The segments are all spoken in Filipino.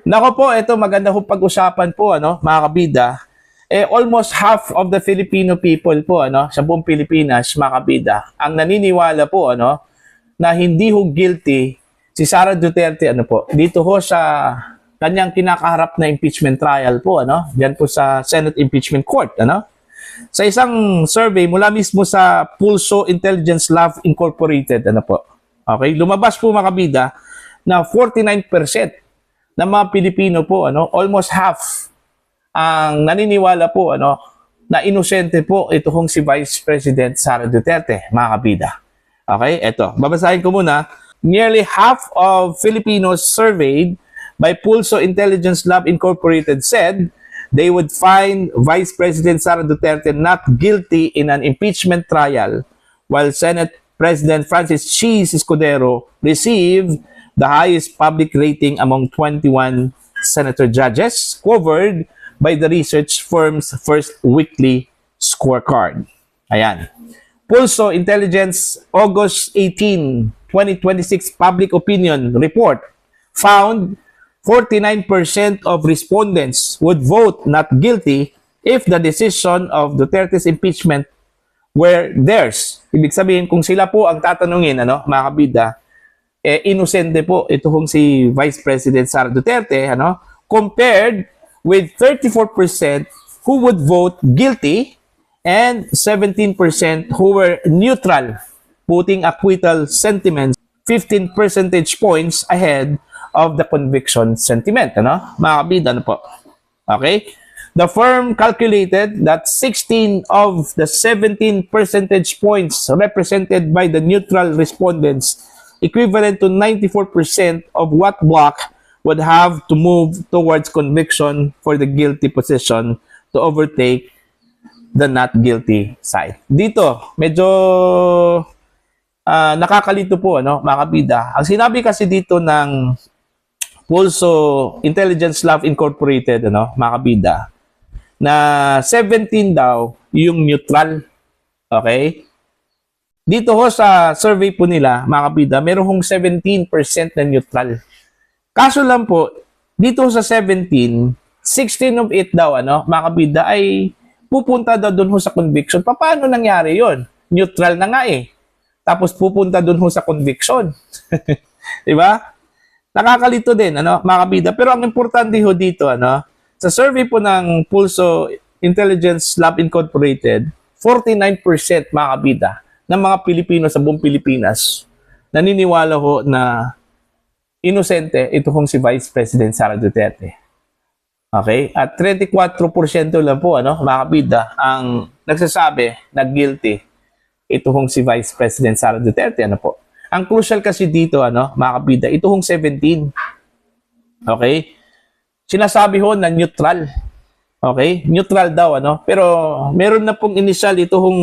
Nako po, ito maganda ho pag-usapan po, mga kabida. Almost half of the Filipino people po, sa buong Pilipinas, mga kabida, ang naniniwala po, na hindi ho guilty si Sara Duterte, dito ho sa kanyang kinakaharap na impeachment trial po, diyan po sa Senate Impeachment Court, Sa isang survey mula mismo sa Pulso Intelligence Lab Incorporated, Okay, lumabas po mga kabida na 49% ng mga Pilipino po, almost half ang naniniwala po, na inosente po ito kung si Vice President Sara Duterte, mga kabida. Okay, eto, babasahin ko muna. Nearly half of Filipinos surveyed by Pulso Intelligence Lab Incorporated said they would find Vice President Sara Duterte not guilty in an impeachment trial, while Senate President Francis Cheese Escudero received the highest public rating among 21 senator judges, covered by the research firm's first weekly scorecard. Ayan. Pulso Intelligence August 18, 2026 Public Opinion Report found 49% of respondents would vote not guilty if the decision of Duterte's impeachment were theirs. Ibig sabihin, kung sila po ang tatanungin, mga kabida, inosente po ito kung si Vice President Sara Duterte, compared with 34% who would vote guilty and 17% who were neutral, putting acquittal sentiments 15 percentage points ahead of the conviction sentiment, mga kabida, po. Okay? The firm calculated that 16 of the 17 percentage points represented by the neutral respondents, equivalent to 94% of what bloc would have to move towards conviction for the guilty position to overtake the not guilty side. Dito, medyo nakakalito po, mga kabida. Ang sinabi kasi dito ng Pulso Intelligence Lab Incorporated, mga kabida, na 17 daw yung neutral. Okay? Dito ho sa survey po nila, mga kabida, meron hong 17% na neutral. Kaso lang po, dito sa 17, 16 of it daw, mga kabida, ay pupunta daw doon ho sa conviction. Paano nangyari yon? Neutral na nga eh. Tapos pupunta doon ho sa conviction. Diba? Nakakalito din, mga kabida. Pero ang importante ho dito, sa survey po ng Pulso Intelligence Lab Incorporated, 49% mga kabida ng mga Pilipino sa buong Pilipinas naniniwala ho na inosente ito kung si Vice President Sara Duterte. Okay? At 34% lang po, mga kabida, ang nagsasabi na guilty ito kung si Vice President Sara Duterte. Po? Ang crucial kasi dito, mga kabida, ito kung 17. Okay? Sinasabi ho na neutral. Okay? Neutral daw, Pero meron na pong initial ito kung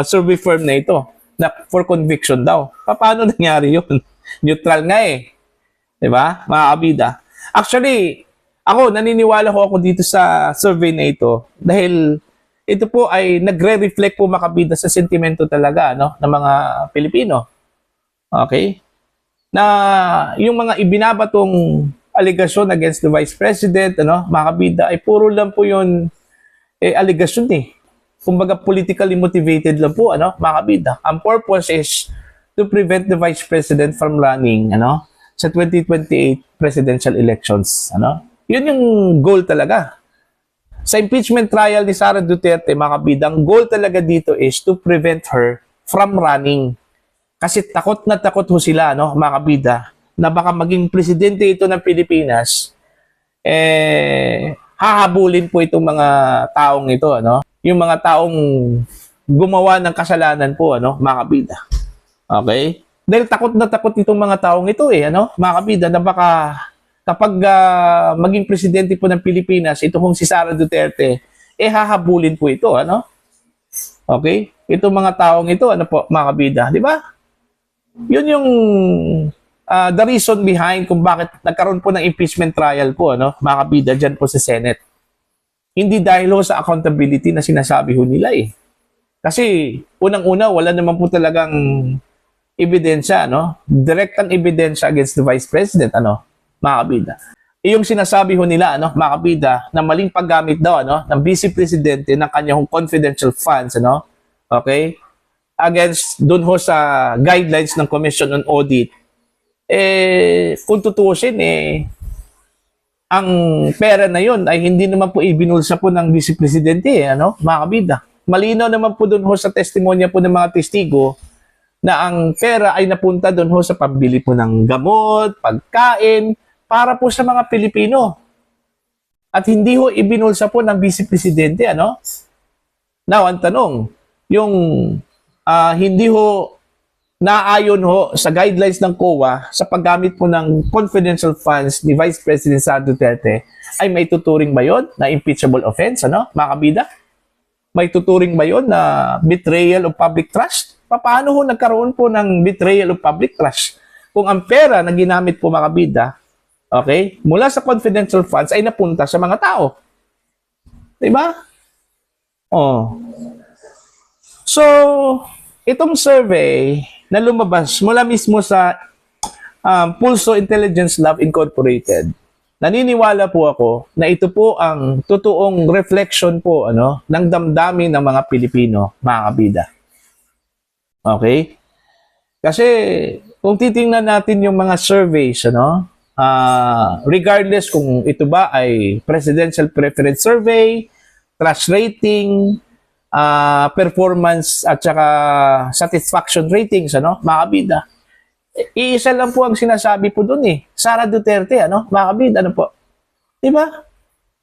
survey firm na ito na for conviction daw. Paano nangyari yun? Neutral nga eh. Diba? Mga kabida. Actually, naniniwala ako dito sa survey na ito dahil ito po ay nagre-reflect po mga kabida sa sentimento talaga, ng mga Pilipino. Okay? Na yung mga ibinabatong allegation against the Vice President, mga kabida, ay puro lang po yun allegation eh. Kumbaga politically motivated lang po, mga kabida. Ang purpose is to prevent the Vice President from running, sa 2028 presidential elections, Yun yung goal talaga. Sa impeachment trial ni Sara Duterte, mga kabida, ang goal talaga dito is to prevent her from running. Kasi takot na takot ho sila, mga kabida, na baka maging presidente ito ng Pilipinas, hahabulin po itong mga taong ito, yung mga taong gumawa ng kasalanan po, mga kabida. Okay? Dahil takot na takot itong mga taong ito mga kabida, na baka kapag maging presidente po ng Pilipinas, ito kung si Sara Duterte, hahabulin po ito, Okay? Itong mga taong ito, mga kabida, di ba? Yun yung the reason behind kung bakit nagkaroon po ng impeachment trial po, mga kabida, dyan po sa Senate. Hindi dahil ho sa accountability na sinasabi ho nila eh. Kasi unang-una, wala naman po talagang ebidensya, Direct ang ebidensya against the Vice President, mga kabida. Yung sinasabi ho nila, ano, mga kabida, na maling paggamit daw, ano, ng Vice Presidente ng kanyang confidential funds, ano, okay, against dun ho sa guidelines ng Commission on Audit, kung tutuusin, ang pera na yon ay hindi naman po ibinulsa po ng Vice Presidente, ano, mga kabida. Malinaw naman po dun ho sa testimonya po ng mga testigo na ang pera ay napunta dun ho sa pambili po ng gamot, pagkain, para po sa mga Pilipino. At hindi ho ibinulsa po ng Vice Presidente, ano? Now, ang tanong, yung hindi ho naayon ho sa guidelines ng COA sa paggamit po ng confidential funds ni Vice President Sara Duterte, ay may tuturing ba yun na impeachable offense, ano, mga kabida? May tuturing ba yun na betrayal of public trust? Paano ho nagkaroon po ng betrayal of public trust? Kung ang pera na ginamit po, mga kabida, okay, mula sa confidential funds ay napunta sa mga tao. Diba? Oh. So, itong survey na lumabas mula mismo sa Pulso Intelligence Lab Incorporated, naniniwala po ako na ito po ang totoong reflection po, ano, ng damdamin ng mga Pilipino, mga kabida. Okay? Kasi kung titingnan natin yung mga surveys, ano, regardless kung ito ba ay presidential preference survey, trust rating, performance at saka satisfaction ratings, ano, mga kabida. Iisa lang po ang sinasabi po doon Sara Duterte, ano, mga kabida, ano po. Diba?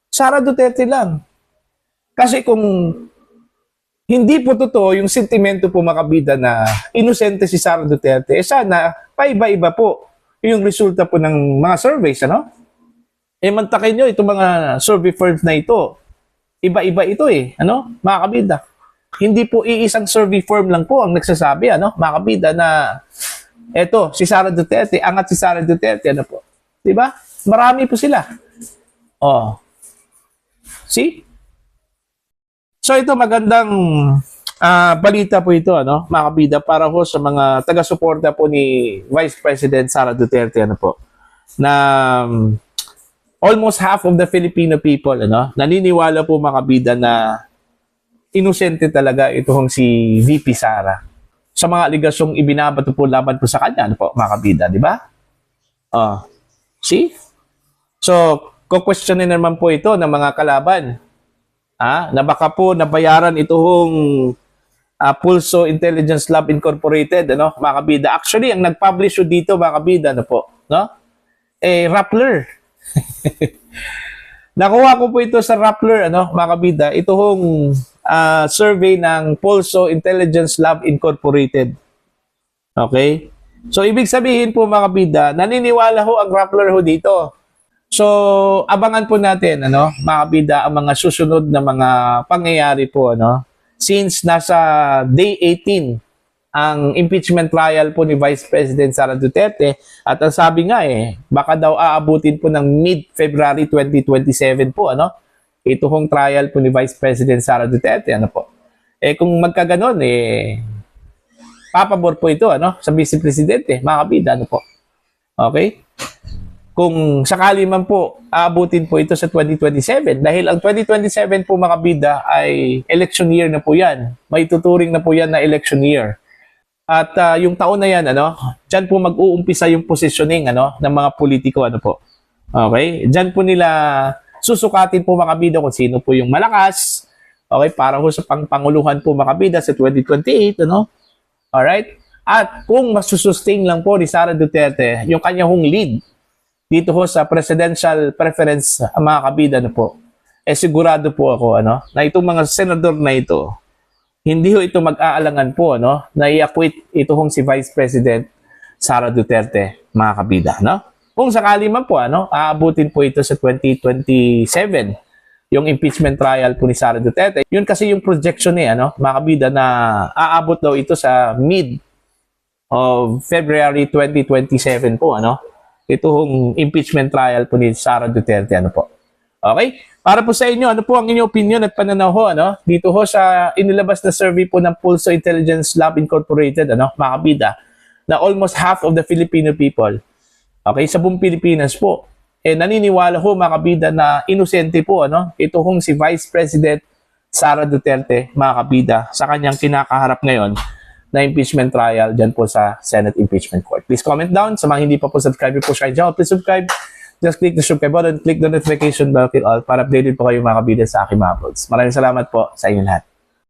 Sara Duterte lang. Kasi kung hindi po totoo yung sentimento po, mga kabida, na inosente si Sara Duterte, sana paiba-iba po yung resulta po ng mga surveys, ano? Mantakin nyo itong mga survey firms na ito. Iba-iba ito ano, mga kabida. Hindi po iisang survey firm lang po ang nagsasabi, ano, mga kabida, na eto, si Sara Duterte, angat si Sara Duterte, ano po. Diba? Marami po sila. Oh. See? So ito, magandang balita po ito, ano, mga kabida, para ho sa mga taga-suporta po ni Vice President Sara Duterte, ano po, na almost half of the Filipino people, ano, naniniwala po, mga kabida, na inosente talaga itong si VP Sara sa mga aligasyong ibinabato po laban po sa kanya, ano po, mga kabida, di ba? See? So, kukwestiyonin naman po ito ng mga kalaban, na baka po nabayaran itong Pulso Intelligence Lab Incorporated, ano, mga kabida. Actually, ang nag-publish dito, mga kabida, ano po, no? Rappler. Nakuha ko po ito sa Rappler, ano, mga kabida. Itong survey ng Pulso Intelligence Lab Incorporated. Okay? So, ibig sabihin po, mga kabida, naniniwala ho ang Rappler ho dito. So, abangan po natin, ano, mga kabida, ang mga susunod na mga pangyayari po, ano, since nasa day 18 ang impeachment trial po ni Vice President Sara Duterte, at ang sabi nga baka daw aabutin po ng mid-February 2027 po, ano, ito hong trial po ni Vice President Sara Duterte, ano po. Kung magkaganon, papabor po ito, ano, sa Vice Presidente, mga kabida, ano po. Okay? Kung sakali man po, aabutin po ito sa 2027. Dahil ang 2027 po, mga bida, ay election year na po yan. May tuturing na po yan na election year. At yung taon na yan, ano, dyan po mag-uumpisa yung positioning, ano, ng mga politiko, ano po. Okay? Dyan po nila susukatin po, mga bida, kung sino po yung malakas. Okay? Para ho sa pangpanguluhan po, mga bida, sa 2028, ano. Alright? At kung masusustain lang po ni Sara Duterte yung kanyang lead dito ho sa presidential preference, mga kabida, ano po, sigurado po ako, ano, na itong mga senador na ito, hindi ho ito mag-aalangan po, ano, na i-acquit ito hong si Vice President Sara Duterte, mga kabida, no? Kung sakali man po, ano, aabutin po ito sa 2027, yung impeachment trial po ni Sara Duterte. Yun kasi yung projection ano, mga kabida, na aabot daw ito sa mid of February 2027 po, ano, itong impeachment trial po ni Sara Duterte, ano po. Okay? Para po sa inyo, ano po ang inyong opinion at pananaw ho, ano, dito ho sa inilabas na survey po ng Pulso Intelligence Lab Incorporated, ano, mga kabida, na almost half of the Filipino people Okay, sa buong Pilipinas po. Naniniwala ho mga kabida na inosente po ito hong si Vice President Sara Duterte, mga kabida, sa kanyang kinakaharap ngayon na impeachment trial dyan po sa Senate Impeachment Court. Please comment down. Sa mga hindi pa po subscribe po sa channel, please subscribe. Just click the subscribe button, click the notification bell, click all para updated po kayo mga kabida sa aking mga uploads. Maraming salamat po sa inyo lahat.